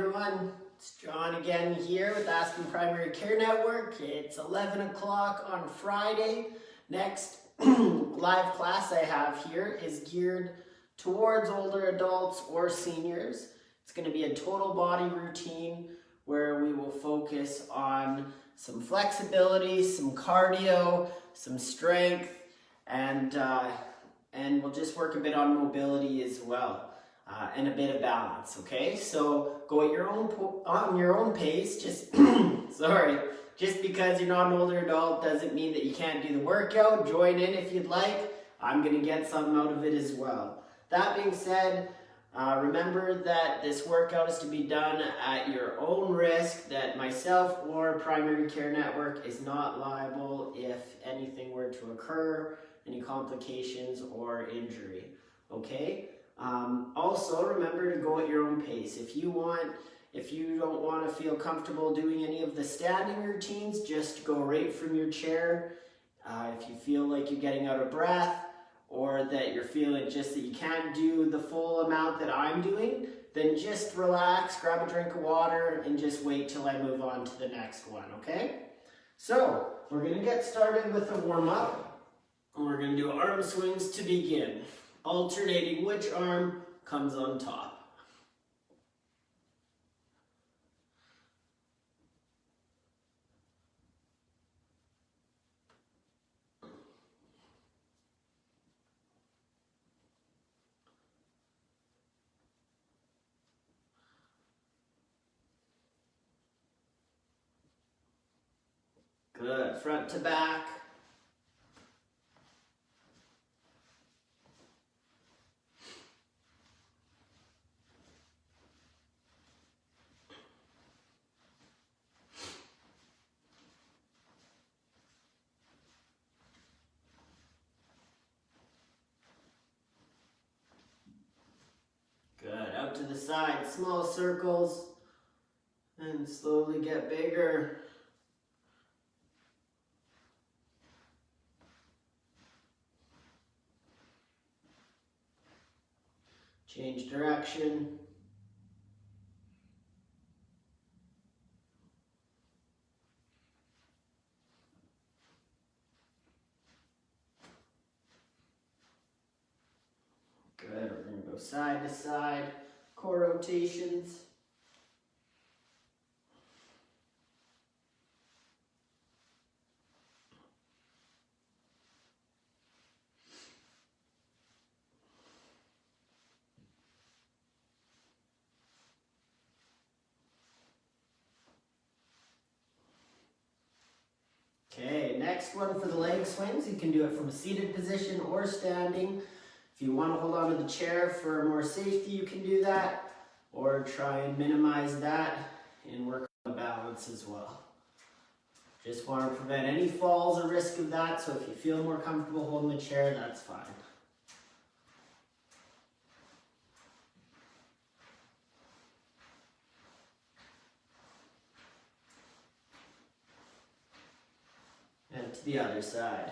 everyone, it's John again here with Aspen Primary Care Network. It's 11 o'clock on Friday. Next live class I have here is geared towards older adults or seniors. It's going to be a total body routine where we will focus on some flexibility, some cardio, some strength, and we'll just work a bit on mobility as well. And a bit of balance, okay? So go at on your own pace. Just just because you're not an older adult doesn't mean that you can't do the workout. Join in if you'd like. I'm gonna get something out of it as well. That being said, remember that this workout is to be done at your own risk, that myself or Primary Care Network is not liable if anything were to occur, any complications or injury, okay? Also, remember to go at your own pace. If you don't want to feel comfortable doing any of the standing routines, just go right from your chair. If you feel like you're getting out of breath or that you're feeling just that you can't do the full amount that I'm doing, then just relax, grab a drink of water, and just wait till I move on to the next one, okay? So, we're going to get started with a warm-up, and we're going to do arm swings to begin. Alternating which arm comes on top. Good, front to back. Good, out to the side, small circles, and slowly get bigger. Change direction. Good, we're going to go side to side, core rotations. Okay, next one for the leg swings. You can do it from a seated position or standing. If you want to hold on to the chair for more safety, you can do that, or try and minimize that and work on the balance as well. Just want to prevent any falls or risk of that, so if you feel more comfortable holding the chair, that's fine. And to the other side.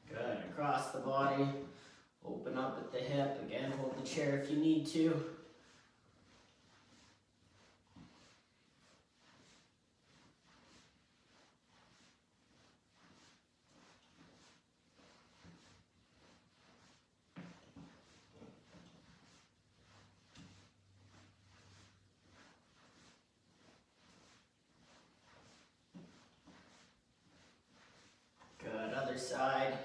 Good, across the body, open up at the hip. Again, hold the chair if you need to. Good, other side.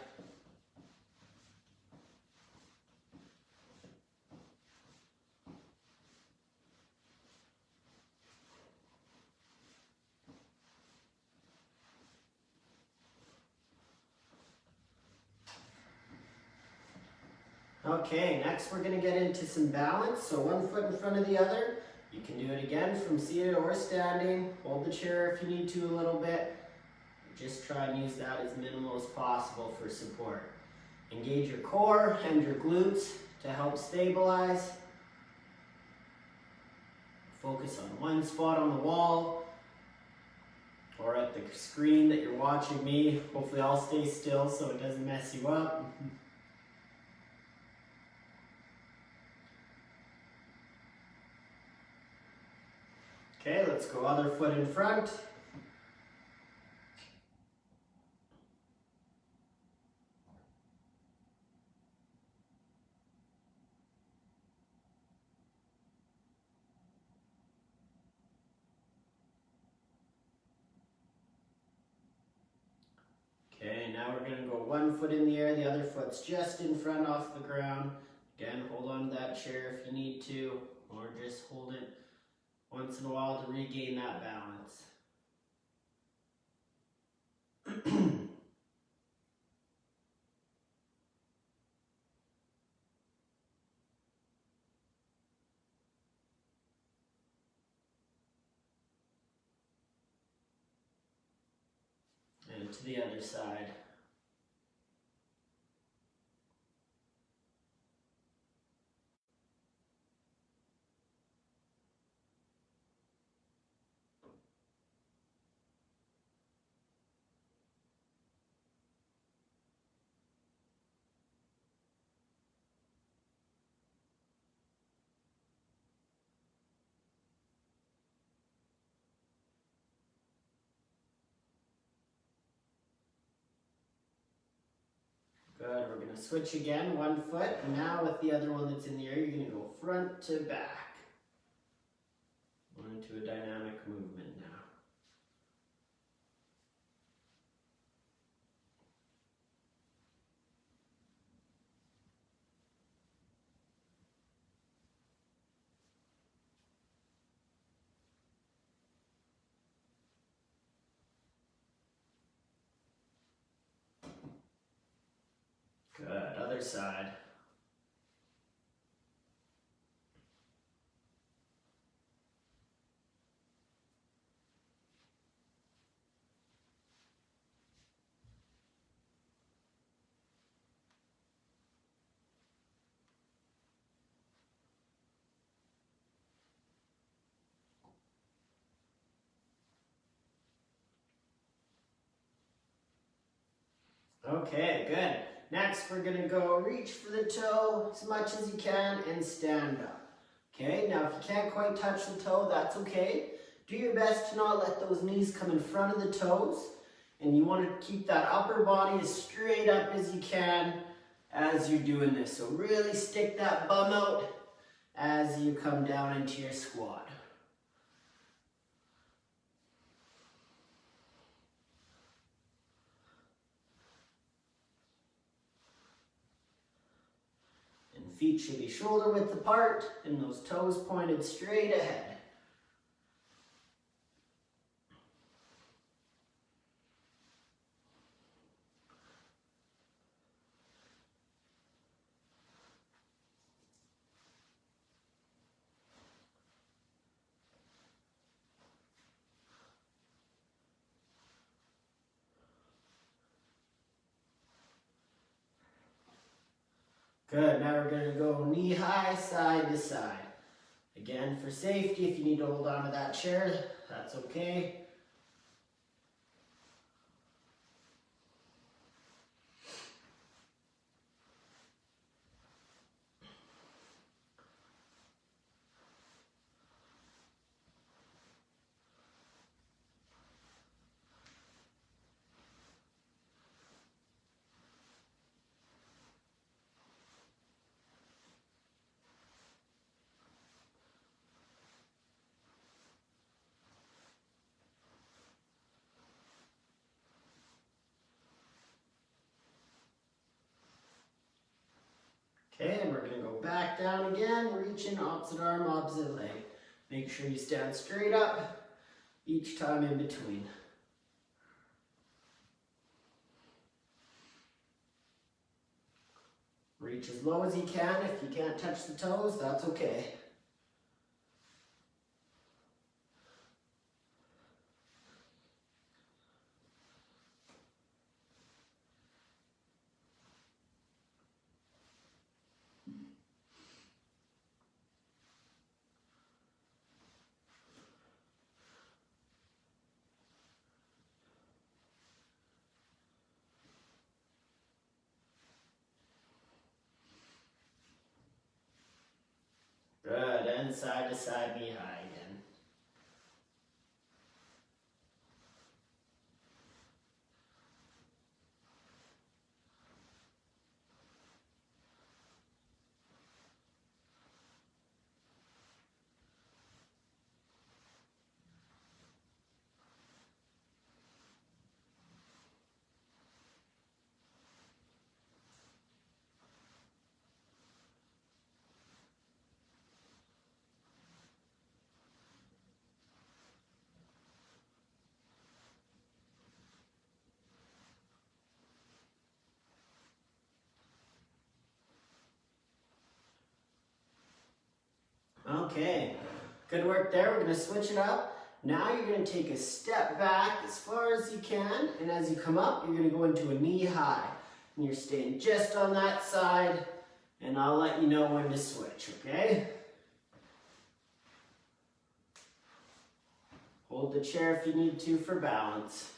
Okay, next we're going to get into some balance. So one foot in front of the other. You can do it again from seated or standing. Hold the chair if you need to a little bit. Just try and use that as minimal as possible for support. Engage your core and your glutes to help stabilize. Focus on one spot on the wall or at the screen that you're watching me. Hopefully I'll stay still so it doesn't mess you up. Okay, let's go other foot in front. Okay, now we're going to go one foot in the air, the other foot's just in front off the ground. Again, hold on to that chair if you need to, or just hold it once in a while to regain that balance. And to the other side. Good, we're going to switch again, one foot, and now with the other one that's in the air, you're going to go front to back. We're into a dynamic movement now. Good, other side. Okay, good. Next, we're going to go reach for the toe as much as you can and stand up. Okay, now if you can't quite touch the toe, that's okay. Do your best to not let those knees come in front of the toes. And you want to keep that upper body as straight up as you can as you're doing this. So really stick that bum out as you come down into your squat. Feet should be shoulder width apart and those toes pointed straight ahead. Good, now we're going to go knee high, side to side. Again, for safety, if you need to hold on to that chair, that's okay. Okay, and we're going to go back down again, reaching opposite arm, opposite leg. Make sure you stand straight up each time in between. Reach as low as you can. If you can't touch the toes, that's okay. and side to side, knee high again. Okay, good work there. We're going to switch it up. Now you're going to take a step back as far as you can, and as you come up, you're going to go into a knee high. And you're staying just on that side, and I'll let you know when to switch, okay? Hold the chair if you need to for balance.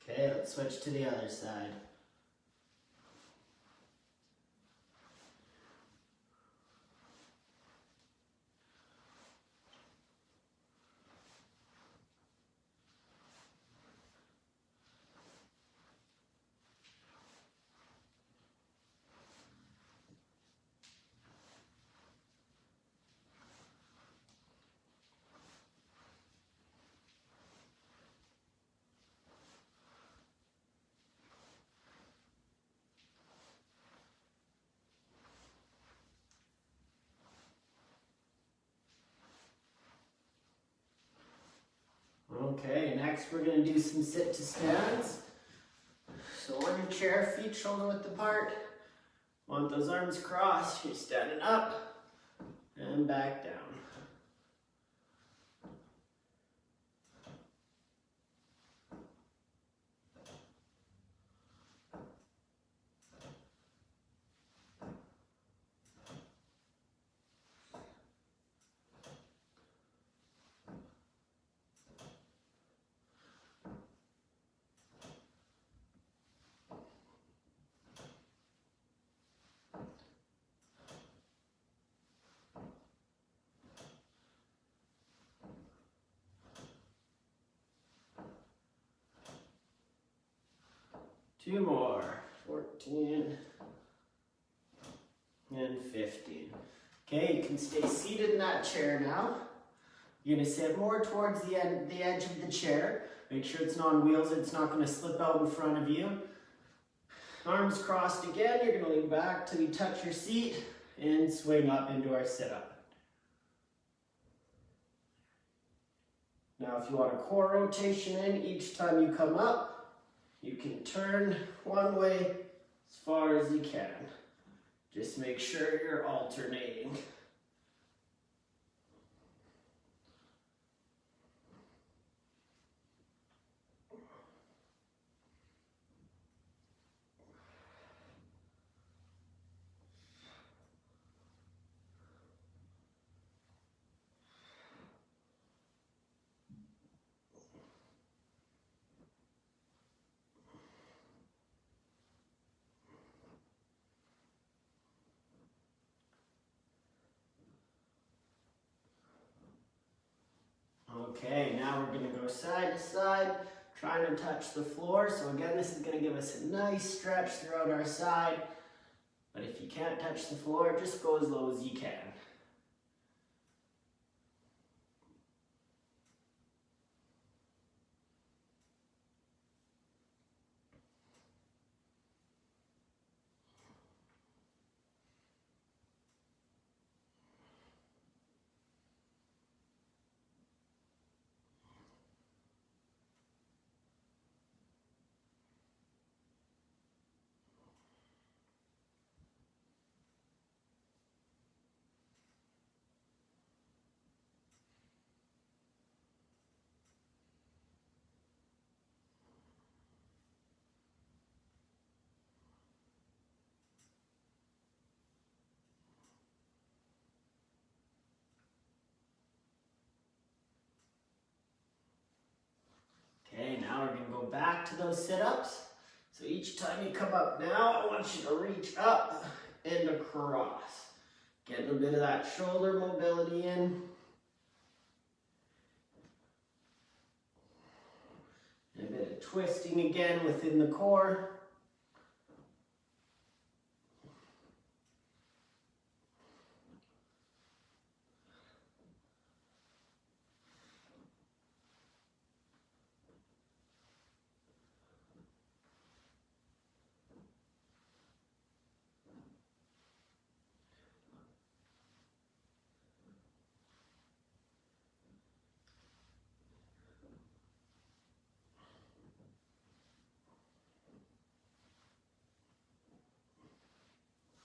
Okay, let's switch to the other side. Okay, next we're going to do some sit to stands. So on your chair, feet shoulder width apart. Want those arms crossed, you're standing up and back down. Two more, 14 and 15. Okay, you can stay seated in that chair now. You're gonna sit more towards the edge of the chair. Make sure it's not on wheels, it's not gonna slip out in front of you. Arms crossed again, you're gonna lean back till you touch your seat and swing up into our sit-up. Now if you want a core rotation in, each time you come up, you can turn one way as far as you can. Just make sure you're alternating. Okay, now we're going to go side to side, trying to touch the floor. So again, this is going to give us a nice stretch throughout our side. But if you can't touch the floor, just go as low as you can. go back to those sit-ups. So each time you come up now, I want you to reach up and across. Getting a bit of that shoulder mobility in. And a bit of twisting again within the core.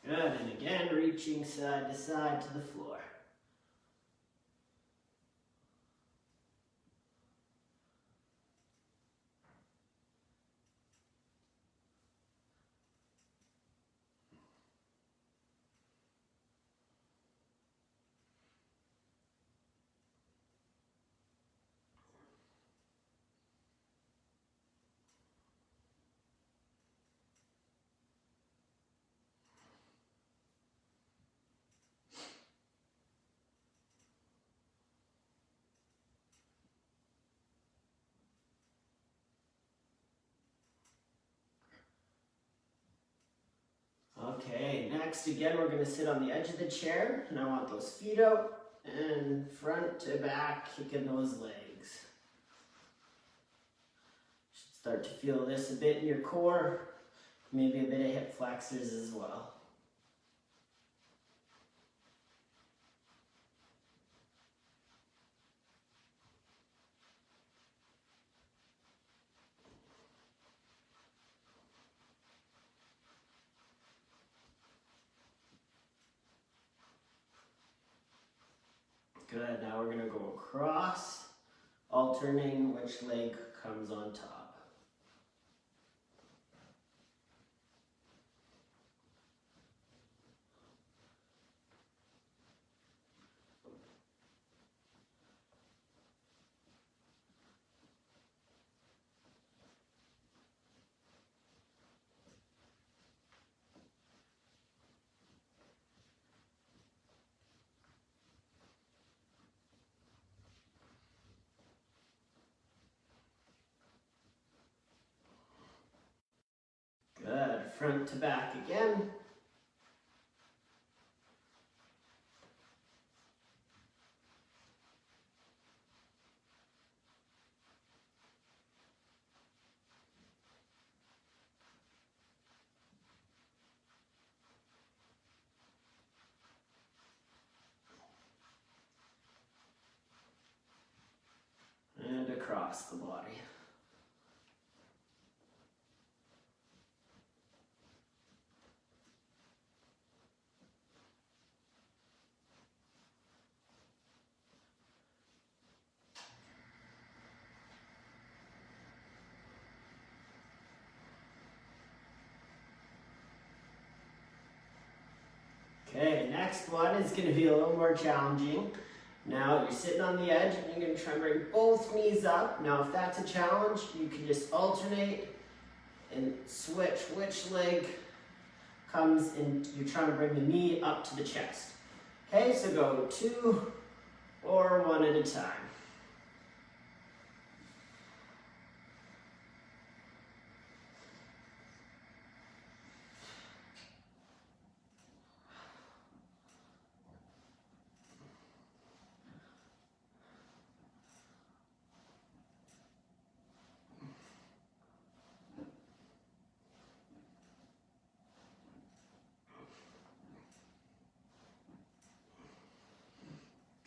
Good, and again, reaching side to side to the floor. Okay, next again we're going to sit on the edge of the chair, and I want those feet out and front to back, kicking those legs. Should start to feel this a bit in your core, maybe a bit of hip flexors as well. Good, now we're going to go across, alternating which leg comes on top. Good, front to back again. And across the body. Okay, next one is going to be a little more challenging. Now you're sitting on the edge and you're going to try and bring both knees up. Now if that's a challenge, you can just alternate and switch which leg comes in. You're trying to bring the knee up to the chest. Okay, so go 2 or 1 at a time.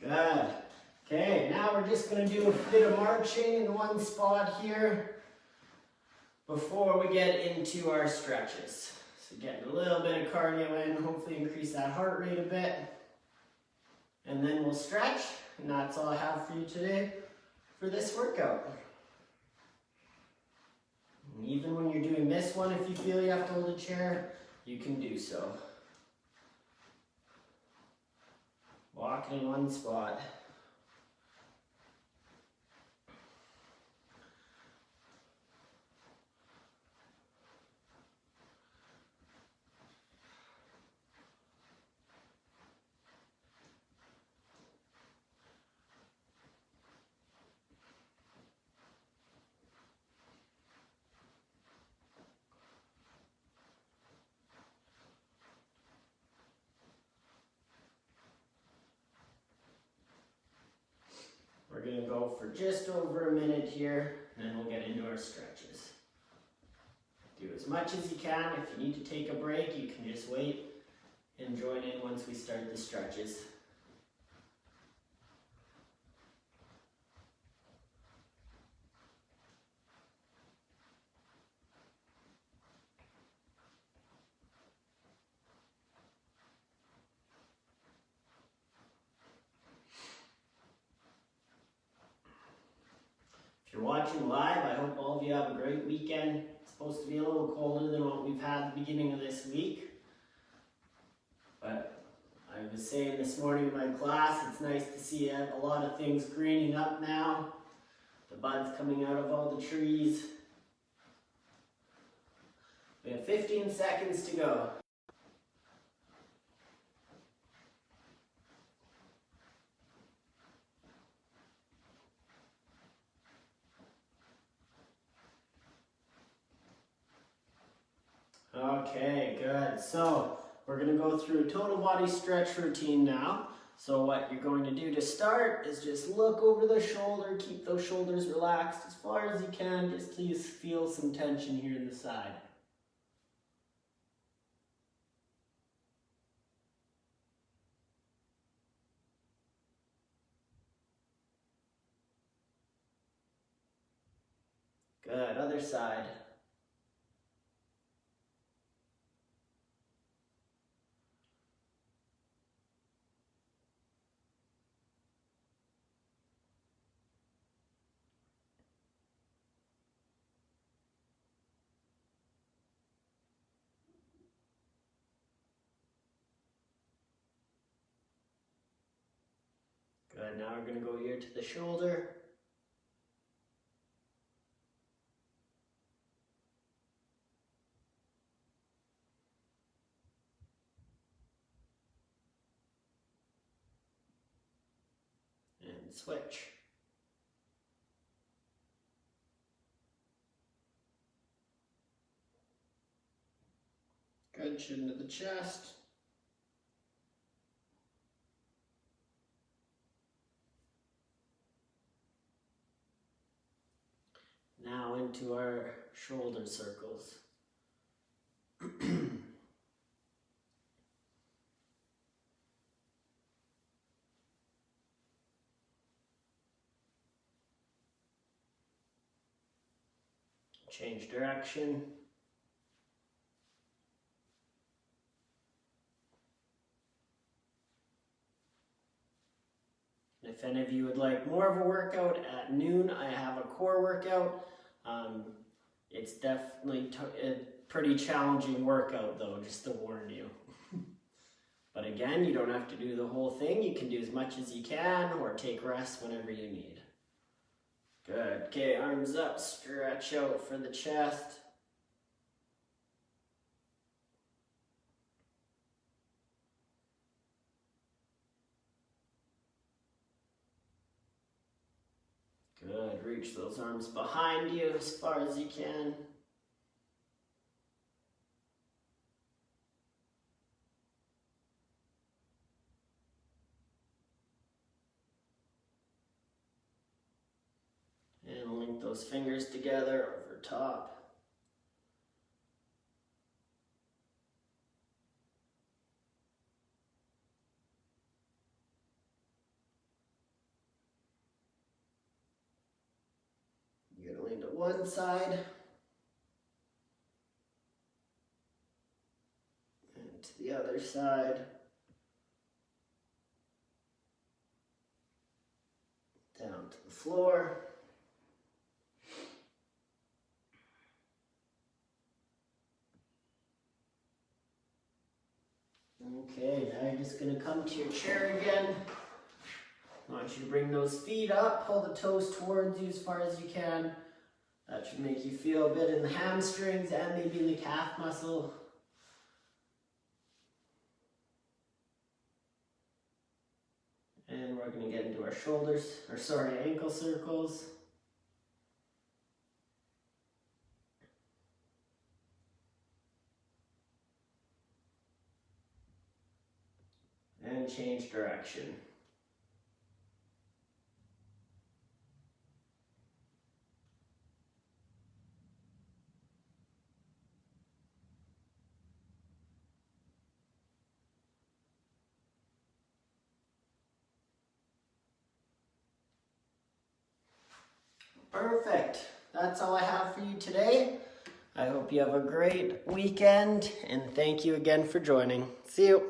Good. Okay, now we're just going to do a bit of marching in one spot here before we get into our stretches. So getting a little bit of cardio in, hopefully increase that heart rate a bit. And then we'll stretch, and that's all I have for you today for this workout. And even when you're doing this one, if you feel you have to hold a chair, you can do so. Walking in one spot. for just over a minute here, and then we'll get into our stretches. Do as much as you can. If you need to take a break, you can just wait and join in once we start the stretches. If you're watching live, I hope all of you have a great weekend. It's supposed to be a little colder than what we've had at the beginning of this week. But I was saying this morning in my class, it's nice to see a lot of things greening up now. The buds coming out of all the trees. We have 15 seconds to go. Okay, good. So we're going to go through a total body stretch routine now. So what you're going to do to start is just look over the shoulder, keep those shoulders relaxed as far as you can, just till you feel some tension here in the side. Good, other side. Good, now we're going to go here to the shoulder. And switch. Good, chin to the chest. Now into our shoulder circles. Change direction. And if any of you would like more of a workout, at noon I have a core workout. It's definitely a pretty challenging workout though, just to warn you. But again, you don't have to do the whole thing. You can do as much as you can or take rest whenever you need. Good. Okay, arms up, stretch out for the chest. Good. Reach those arms behind you as far as you can. And link those fingers together over top. You're going to lean to one side. And to the other side. Down to the floor. Okay, now you're just going to come to your chair again. I want you to bring those feet up, pull the toes towards you as far as you can. That should make you feel a bit in the hamstrings and maybe in the calf muscle. And we're going to get into our ankle circles. And change direction. Perfect. That's all I have for you today. I hope you have a great weekend, and thank you again for joining. See you.